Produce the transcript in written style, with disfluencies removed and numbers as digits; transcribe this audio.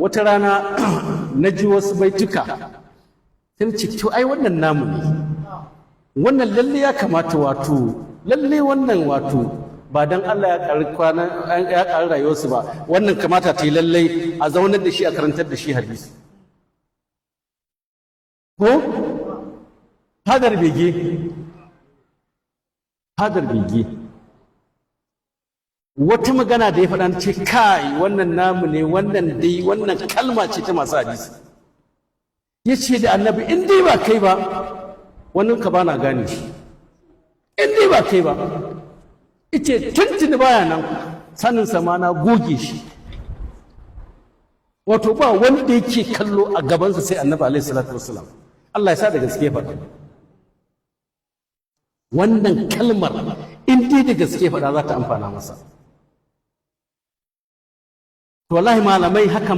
wata rana na ji wasu baituka sai ce to ai wannan namu ne, wannan lalle ya kamata wato lalle wannan wato ba dan Allah ya ƙari rayuwarsu ba, wannan kamata ta yi lalle a zaunar da shi a karantar da shi hadisi ko hadar bege wata magana da ya faɗa ce kai wannan namu ne, wannan dai wannan kalma ce ta masu hadisi. Ya ce da annabi in dai ba kai ba wannan ka bana gane shi, in dai ba kai ba ice tuntuni baya nan sanin sama na goge shi, wato ba wanda yake kallo a gabansa sai annabi alaihi salatu wassalam. Allah ya sa da gaske faɗa wannan kalmar, in dai da gaske faɗa za ta amfana masa. To wallahi malamai haka